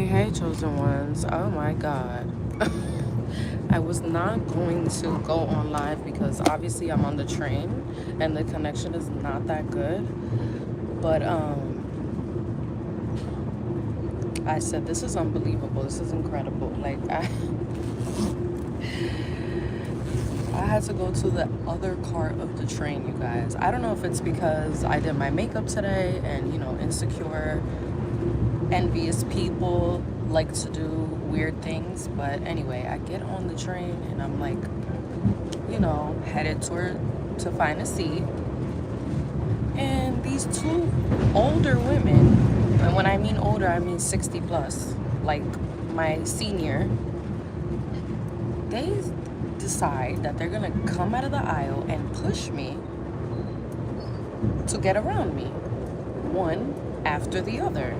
Hey, chosen ones. Oh my God. I was not going to go on live because obviously I'm on the train and the connection is not that good. But I said this is unbelievable. This is incredible. Like I had to go to the other part of the train, you guys. I don't know if it's because I did my makeup today and insecure, envious people like to do weird things. But anyway, I get on the train and I'm like, headed to find a seat. And these two older women, and when I mean older, I mean 60 plus, like my senior, they decide that they're gonna come out of the aisle and push me to get around me, one after the other.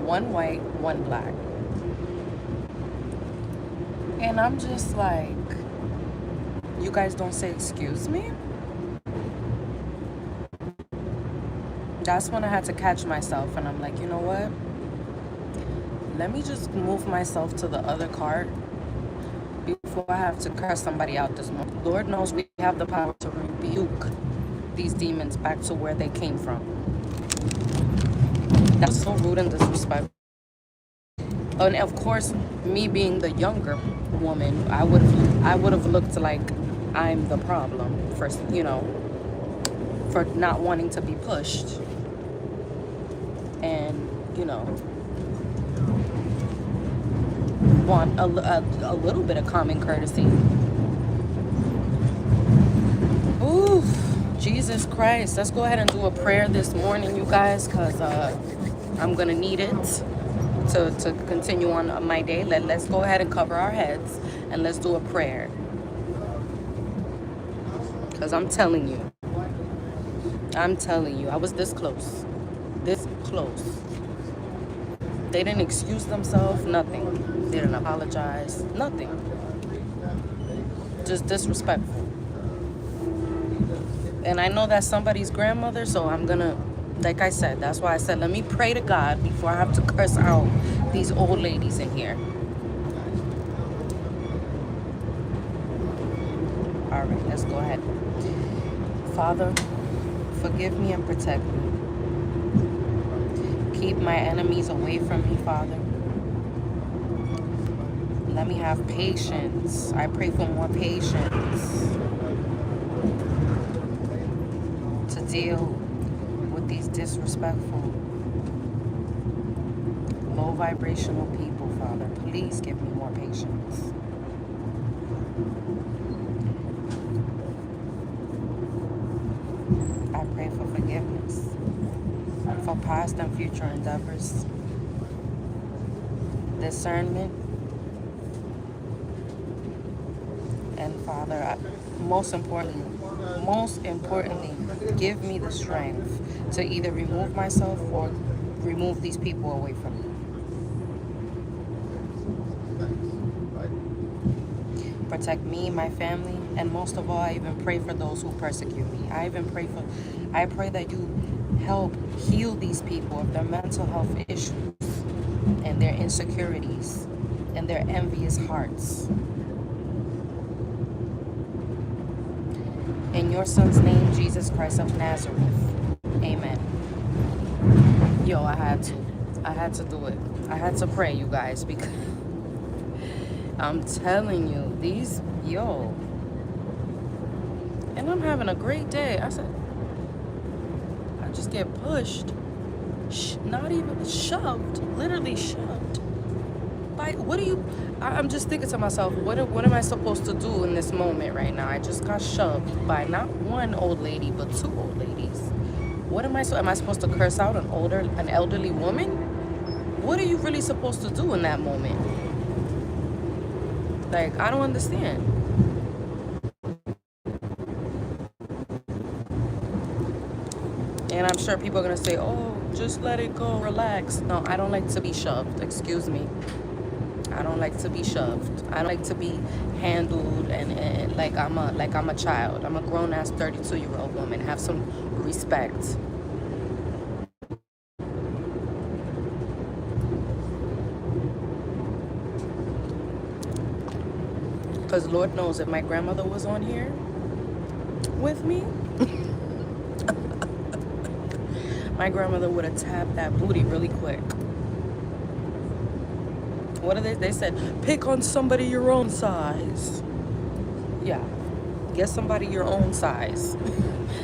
One white, one black. And I'm just like, you guys don't say excuse me? That's when I had to catch myself and I'm like, you know what? Let me just move myself to the other cart before I have to curse somebody out this morning. Lord knows we have the power to rebuke these demons back to where they came from. That was so rude and disrespectful. And of course, me being the younger woman, I would have looked like I'm the problem for for not wanting to be pushed, and want a little bit of common courtesy. Ooh, Jesus Christ! Let's go ahead and do a prayer this morning, you guys, because I'm gonna need it to continue on my day. Let's go ahead and cover our heads and let's do a prayer. Because I'm telling you, I was this close. This close. They didn't excuse themselves, nothing. They didn't apologize, nothing. Just disrespectful. And I know that's somebody's grandmother, so I'm gonna, like I said, that's why I said, let me pray to God before I have to curse out these old ladies in here. All right, let's go ahead. Father, forgive me and protect me. Keep my enemies away from me, Father. Let me have patience. I pray for more patience to deal with these disrespectful, low vibrational people, Father. Please give me more patience. I pray for forgiveness for past and future endeavors, discernment, and Father, most importantly, give me the strength to either remove myself or remove these people away from me. Protect me, my family, and most of all, I even pray for those who persecute me. I pray that you help heal these people of their mental health issues and their insecurities and their envious hearts. In your son's name, Jesus Christ of Nazareth. Amen. Yo, I had to do it. I had to pray, you guys, because I'm telling you, and I'm having a great day. I said, I just get pushed, not even shoved, literally shoved. I'm just thinking to myself, what am I supposed to do in this moment right now? I just got shoved by not one old lady, but two old ladies. Am I supposed to curse out an elderly woman? What are you really supposed to do in that moment? Like, I don't understand. And I'm sure people are going to say, oh, just let it go, relax. No, I don't like to be shoved. Excuse me. I don't like to be shoved. I don't like to be handled and like I'm a child. I'm a grown-ass 32-year-old woman. Have some respect. Because Lord knows if my grandmother was on here with me, my grandmother would have tapped that booty really quick. What are they? They said, pick on somebody your own size. Yeah, get somebody your own size.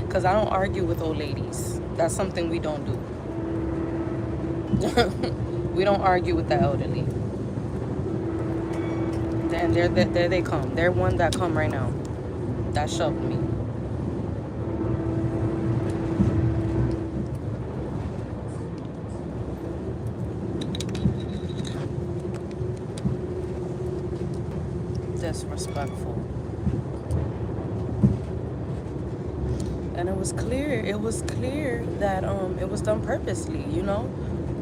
Because I don't argue with old ladies. That's something we don't do. We don't argue with the elderly. And there they come. They're one that come right now. That shoved me. Disrespectful. And it was clear that it was done purposely, you know,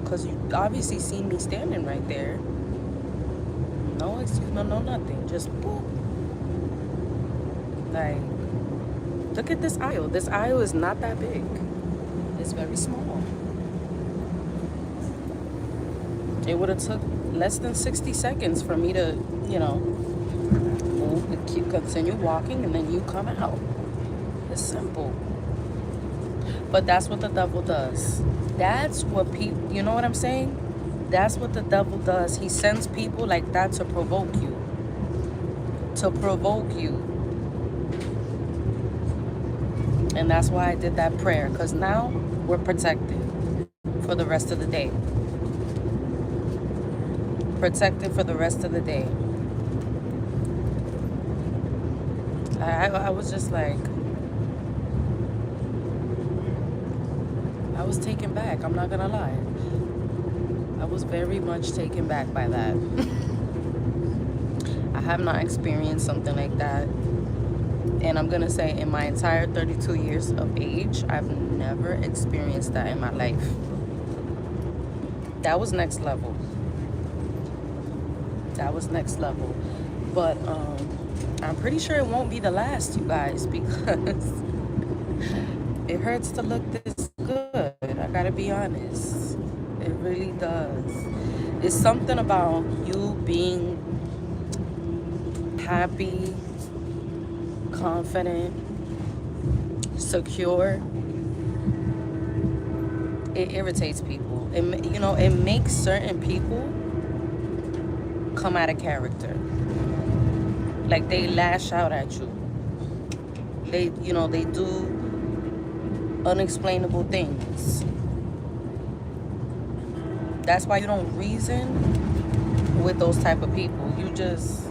because you obviously seen me standing right there. No excuse, no nothing, just boop. Like, look at this aisle. This aisle is not that big. It's very small. It would have took less than 60 seconds for me to, you know, move, continue walking, and then you come out. It's simple. But that's what the devil does. That's what people, you know what I'm saying? That's what the devil does. He sends people like that to provoke you. To provoke you. And that's why I did that prayer. Because now we're protected for the rest of the day. Protected for the rest of the day. I was just like, I was taken back. I'm not gonna lie. I was very much taken back by that. I have not experienced something like that. And I'm gonna say in my entire 32 years of age, I've never experienced that in my life. That was next level. That was next level. But I'm pretty sure it won't be the last, you guys, because it hurts to look this good. I gotta be honest. It really does. It's something about you being happy, confident, secure. It irritates people. It makes certain people come out of character. Like they lash out at you. They do unexplainable things. That's why you don't reason with those type of people. You just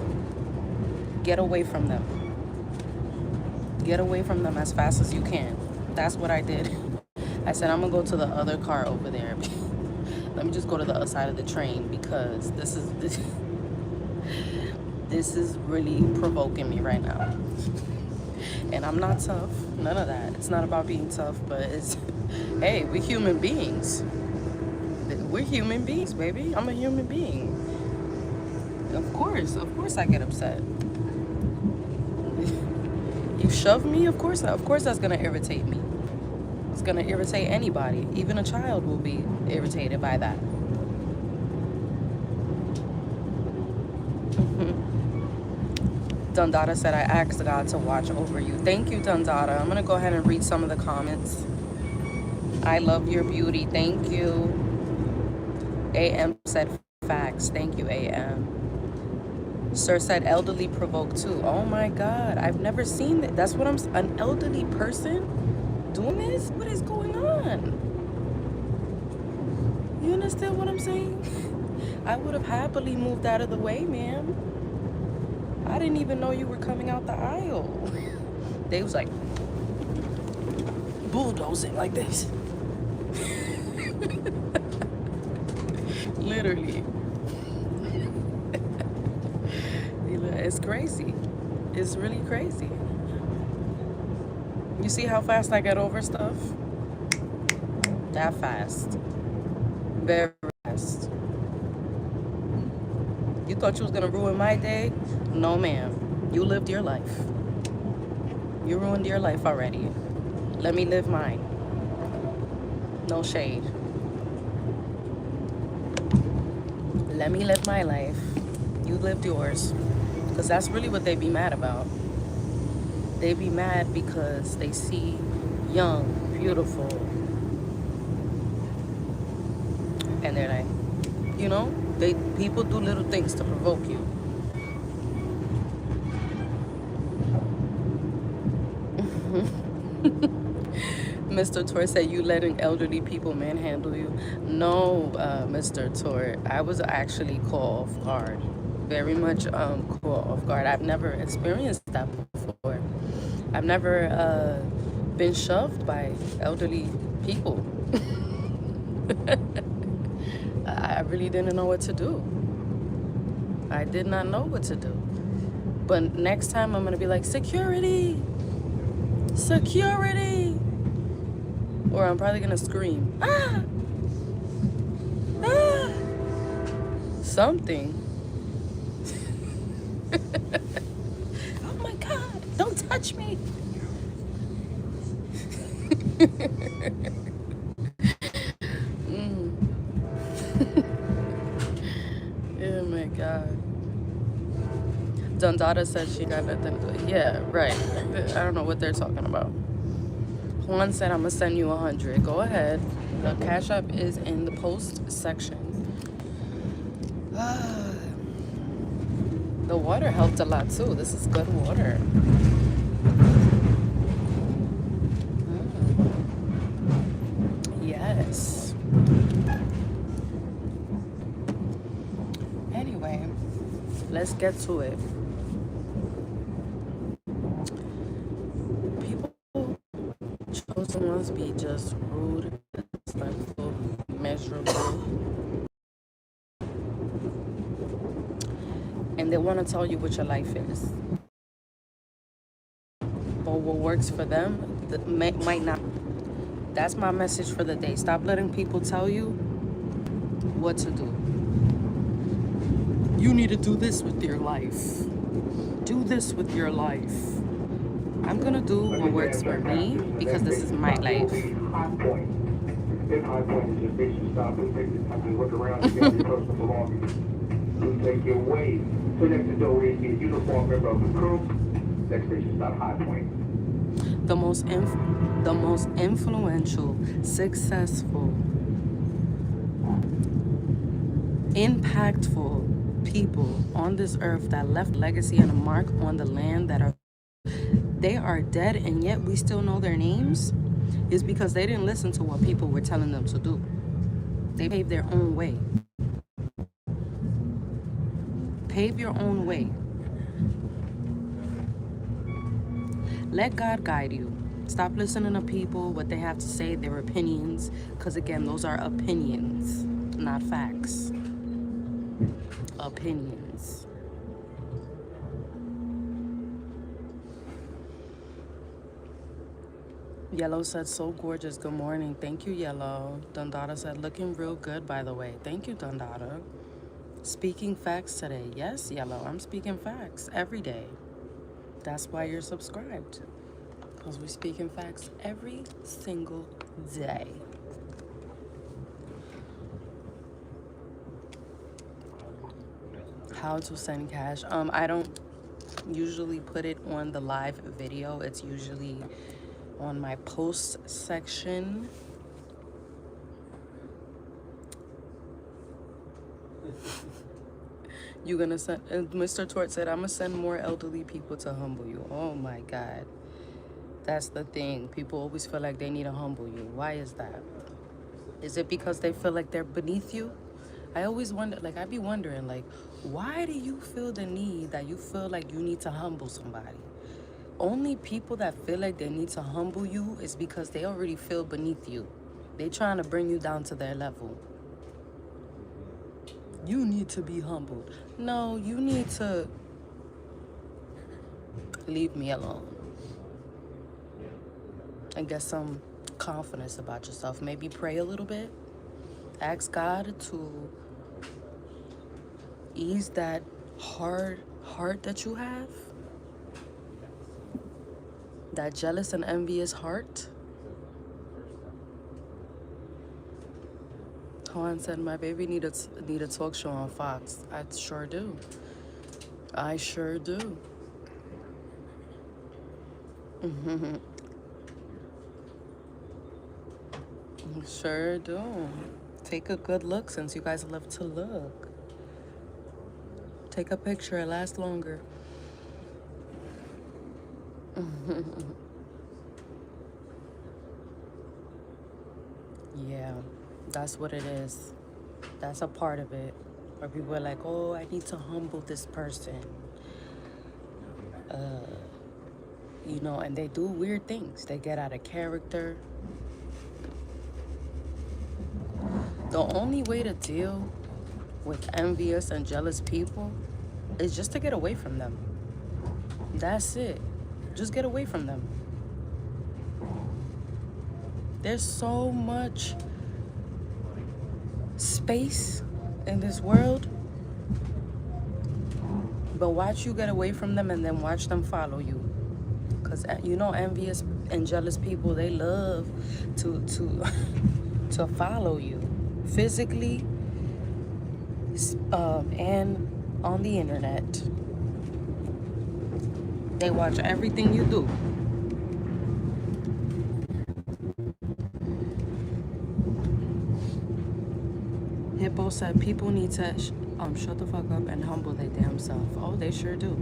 get away from them. Get away from them as fast as you can. That's what I did. I said, I'm gonna go to the other car over there. Let me just go to the other side of the train because this is really provoking me right now. And I'm not tough. None of that. It's not about being tough, but it's, hey, we're human beings. We're human beings, baby. I'm a human being. Of course I get upset. You shove me, of course that's gonna irritate me. It's gonna irritate anybody. Even a child will be irritated by that. Dundada said, I asked God to watch over you. Thank you, Dundada. I'm gonna go ahead and read some of the comments. I love your beauty. Thank you. AM said facts. Thank you, AM. Sir said elderly provoked too. Oh my God, I've never seen that. That's what an elderly person doing this? What is going on? You understand what I'm saying? I would have happily moved out of the way, ma'am. I didn't even know you were coming out the aisle. They was like bulldozing like this. Literally. It's crazy. It's really crazy. You see how fast I get over stuff? That fast. Very fast. You thought you was gonna ruin my day? No, ma'am. You lived your life. You ruined your life already. Let me live mine. No shade. Let me live my life. You lived yours. Because that's really what they be mad about. They be mad because they see young, beautiful, and they're like, you know, people do little things to provoke you. Mr. Tor said, you letting elderly people manhandle you? No, Mr. Tor. I was actually caught off guard. Very much caught off guard. I've never experienced that before. I've never been shoved by elderly people. I really didn't know what to do. I did not know what to do. But next time I'm going to be like, security! Security! Or I'm probably going to scream, ah! Ah! Something. Oh my God, don't touch me. Oh my God. Dundada said she got nothing. Yeah, right. I don't know what they're talking about. Juan said, I'm going to send you 100. Go ahead. The Cash App is in the post section. The water helped a lot too. This is good water. Yes. Anyway, let's get to it. People chosen ones be just rude, disrespectful, miserable, and they want to tell you what your life is. But what works for them might not. That's my message for the day. Stop letting people tell you what to do. You need to do this with your life. Do this with your life. I'm going to do what works for me because this is my life. If High Point is your station stop, we take the time to look around and get your personal belongings. We take your way. So next door is your uniform member of the crew. Next station stop, High Point. The most influential, successful, impactful people on this earth that left legacy and a mark on the land they are dead and yet we still know their names is because they didn't listen to what people were telling them to do. They paved their own way. Pave your own way. Let God guide you. Stop listening to people, what they have to say, their opinions, because again, those are opinions, not facts. Opinions. Yellow said, so gorgeous. Good morning. Thank you, Yellow. Dundada said, looking real good, by the way. Thank you, Dundada. Speaking facts today. Yes, Yellow. I'm speaking facts every day. That's why you're subscribed. Because we're speaking facts every single day. How to send cash. I don't usually put it on the live video. It's usually on my post section. You gonna send, Mr. Tort said, I'm gonna send more elderly people to humble you. Oh my God. That's the thing. People always feel like they need to humble you. Why is that? Is it because they feel like they're beneath you? I always wonder, like, I be wondering, like, why do you feel the need that you feel like you need to humble somebody? Only people that feel like they need to humble you is because they already feel beneath you. They trying to bring you down to their level. You need to be humbled. No, you need to leave me alone and get some confidence about yourself. Maybe pray a little bit. Ask God to ease that hard heart that you have. That jealous and envious heart. Juan said, my baby need a talk show on Fox. I sure do. I sure do. Sure do. Take a good look since you guys love to look. Take a picture, it lasts longer. Yeah, that's what it is. That's a part of it. Where people are like, oh, I need to humble this person. You know, and they do weird things. They get out of character. The only way to deal with envious and jealous people is just to get away from them. That's it. Just get away from them. There's so much space in this world, but watch you get away from them and then watch them follow you. Because you know, envious and jealous people, they love to to follow you physically and on the internet. They watch everything you do. Hippo said people need to shut the fuck up and humble their damn self. Oh, they sure do.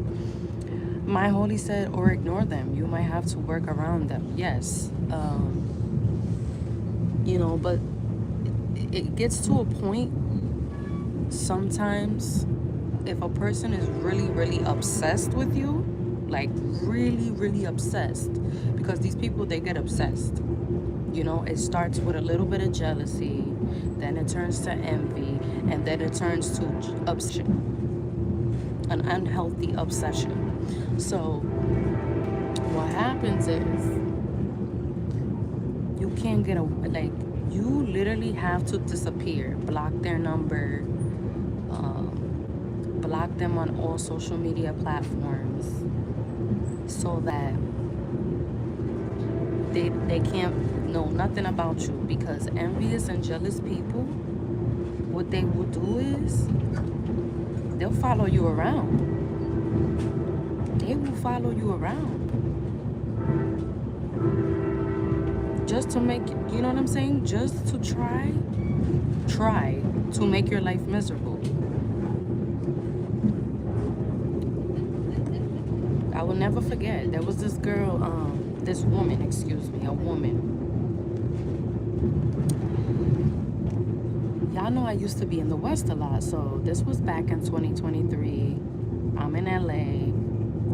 My Holy said, or ignore them. You might have to work around them. Yes. You know, but it gets to a point sometimes if a person is really, really obsessed with you, like really, really obsessed, because these people, they get obsessed. You know, it starts with a little bit of jealousy, then it turns to envy, and then it turns to obsession, an unhealthy obsession. So what happens is you can't get away. Like, you literally have to disappear, block their number, block them on all social media platforms, so that they can't know nothing about you. Because envious and jealous people, what they will do is they'll follow you around. They will follow you around just to make, you know what I'm saying, just to try to make your life miserable. I will never forget, there was this girl, this woman, excuse me, a woman. Y'all know I used to be in the West a lot, so this was back in 2023. I'm in LA,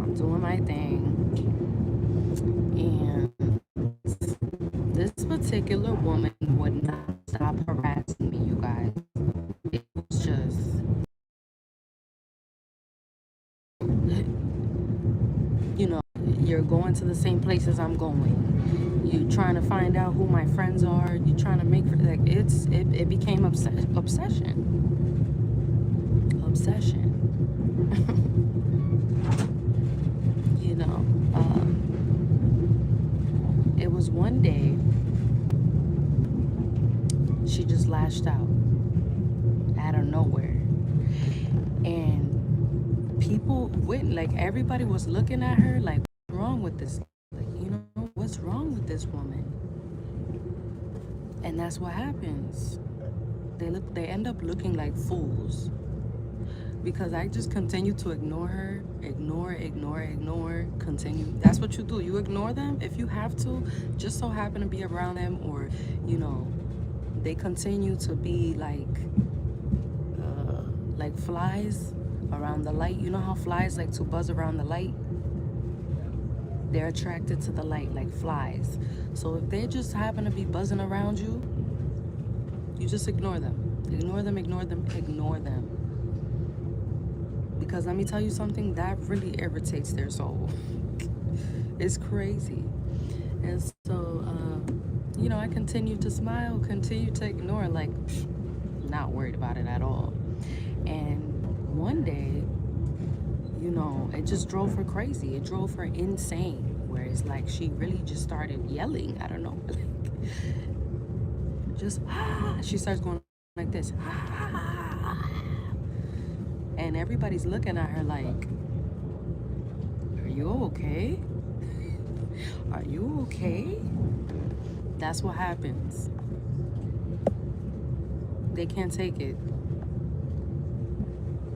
I'm doing my thing, and this particular woman would not stop harassing me, you guys. It was just, you know, you're going to the same places I'm going. You're trying to find out who my friends are. You're trying to make, like, it became obsession. Obsession. You know, it was one day she just lashed out out of nowhere, and people went, like, everybody was looking at her like, what's wrong with this, like, you know, what's wrong with this woman? And that's what happens. They end up looking like fools, because I just continue to ignore her, ignore, continue. That's what you do. You ignore them if you have to, just so happen to be around them, or, you know, they continue to be like flies around the light. You know how flies like to buzz around the light? They're attracted to the light like flies. So if they just happen to be buzzing around you, you just ignore them. Ignore them. Because let me tell you something, that really irritates their soul. It's crazy. And so, you know, I continue to smile, continue to ignore, like, not worried about it at all. And one day, you know, it just drove her crazy. It drove her insane, where it's like she really just started yelling. I don't know, like, just, she starts going like this, and everybody's looking at her like, you okay? Are you okay? That's what happens. They can't take it.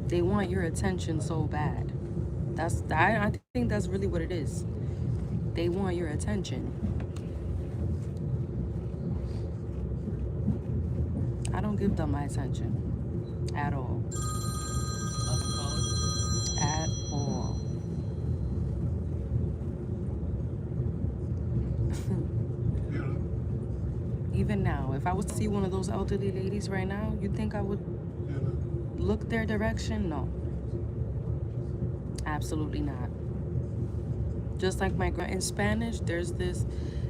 They want your attention so bad. I think that's really what it is. They want your attention. I don't give them my attention at all. At all. Even now, if I was to see one of those elderly ladies right now, you think I would look their direction? No. Absolutely not. Just like in Spanish, there's this,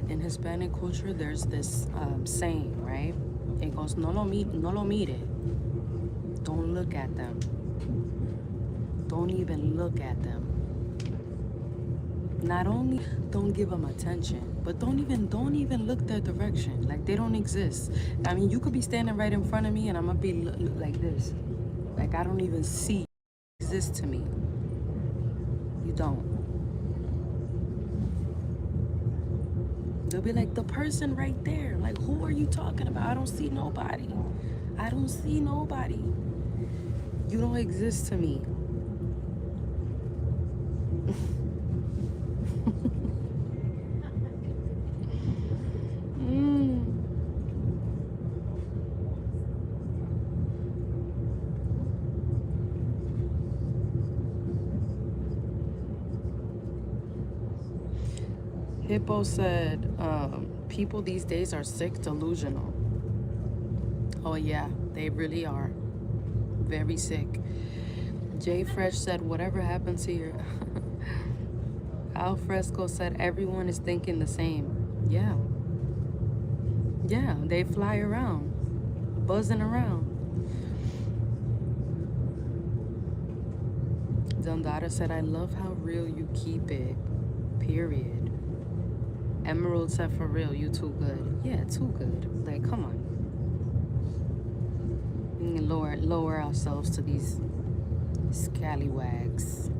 in Hispanic culture, there's this saying, right? It goes, no lo mire. Don't look at them. Don't even look at them. Not only don't give them attention, but don't even look their direction. Like they don't exist. I mean, you could be standing right in front of me and I'm gonna be like this. Like I don't even see you exist to me. You don't. They'll be like, the person right there. Like, who are you talking about? I don't see nobody. I don't see nobody. You don't exist to me. Hippo said, people these days are sick, delusional. Oh yeah, they really are. Very sick. Jay Fresh said, whatever happened to your... Al Fresco said, everyone is thinking the same. Yeah. Yeah, they fly around, buzzing around. Dundada said, I love how real you keep it. Period. Emerald said, for real, you too good. Yeah, too good. Like, come on. We can lower ourselves to these scallywags,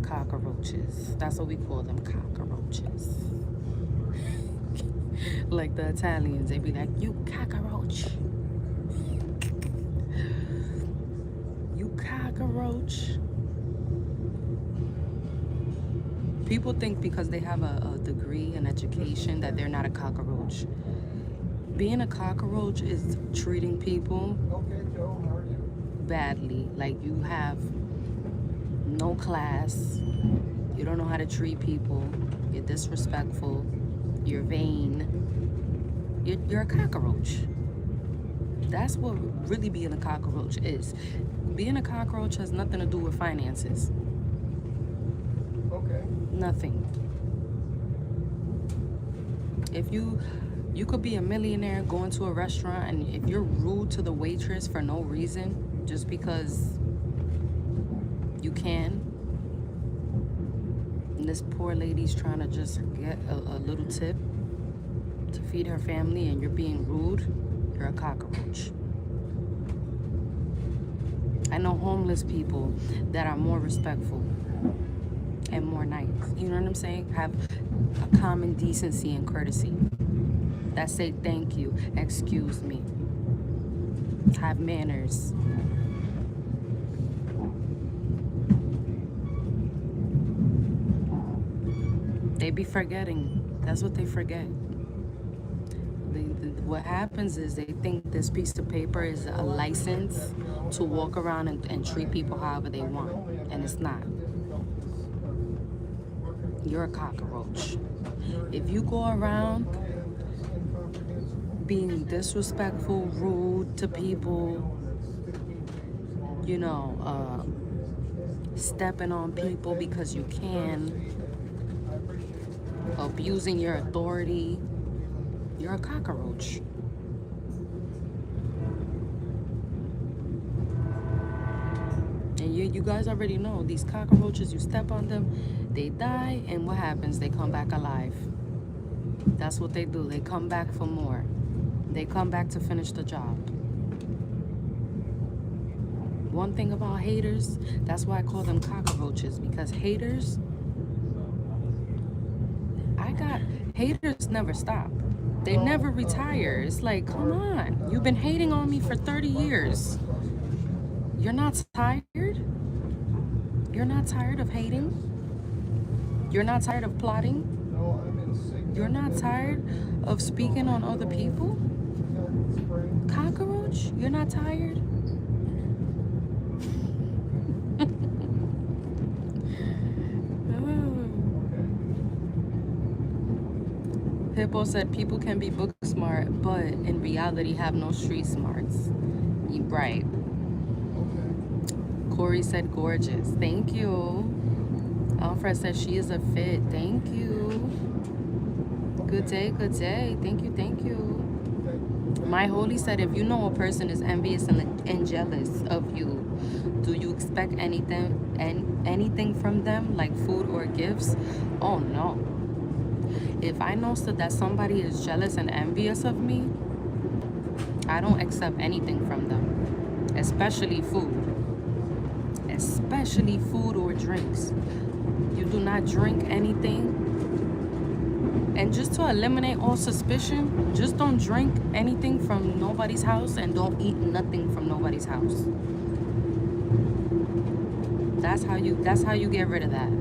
cockroaches. That's what we call them, cockroaches. Like the Italians, they be like, you cockroach. You cockroach. People think because they have a degree, an education, that they're not a cockroach. Being a cockroach is treating people badly. Like you have no class, you don't know how to treat people, you're disrespectful, you're vain, you're a cockroach. That's what really being a cockroach is. Being a cockroach has nothing to do with finances. Okay. Nothing. If you could be a millionaire, go into a restaurant, and if you're rude to the waitress for no reason, just because you can, and this poor lady's trying to just get a little tip to feed her family, and you're being rude, you're a cockroach. I know homeless people that are more respectful and more nice. You know what I'm saying? Have a common decency and courtesy. That say thank you, excuse me. Have manners. They be forgetting. That's what they forget. What happens is they think this piece of paper is a license to walk around and treat people however they want. And it's not. You're a cockroach. If you go around being disrespectful, rude to people, you know, stepping on people because you can, abusing your authority, you're a cockroach. And you guys already know, these cockroaches, you step on them, they die, and what happens? They come back alive. That's what they do. They come back for more. They come back to finish the job. One thing about haters, that's why I call them cockroaches, because haters, God, haters never stop. They never retire. It's like, come on. You've been hating on me for 30 years. You're not tired? You're not tired of hating? You're not tired of plotting? You're not tired of speaking on other people? Cockroach? You're not tired? Hippo said people can be book smart, but in reality have no street smarts. Right. Corey said gorgeous. Thank you. Alfred said she is a fit. Thank you. Good day, good day. Thank you, thank you. My holy said if you know a person is envious and jealous of you, do you expect anything from them, like food or gifts? Oh no. If I know that somebody is jealous and envious of me, I don't accept anything from them, especially food. Especially food or drinks. You do not drink anything. And just to eliminate all suspicion, just don't drink anything from nobody's house and don't eat nothing from nobody's house. That's how you get rid of that.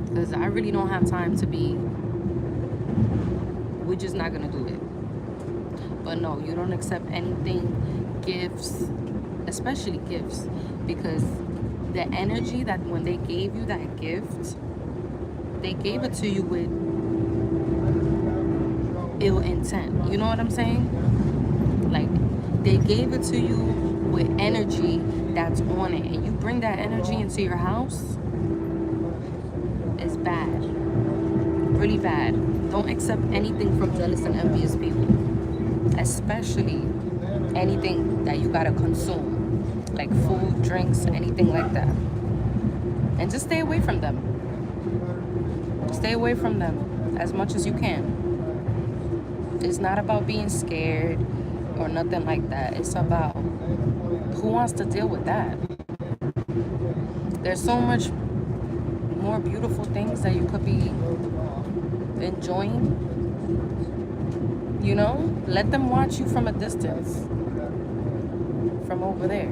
Because I really don't have time to be, we're just not gonna do it. But no, you don't accept anything, gifts, especially gifts, because the energy that when they gave you that gift, they gave it to you with ill intent. You know what I'm saying? Like, they gave it to you with energy that's on it, and you bring that energy into your house, it's bad. Really bad. Don't accept anything from jealous and envious people, especially anything that you gotta consume, like food, drinks, anything like that. And just stay away from them. Stay away from them as much as you can. It's not about being scared or nothing like that. It's about who wants to deal with that. There's so much more beautiful things that you could be enjoying. You know, let them watch you from a distance, from over there.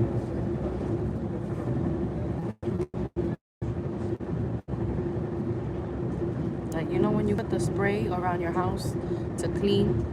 Like, you know, when you put the spray around your house to clean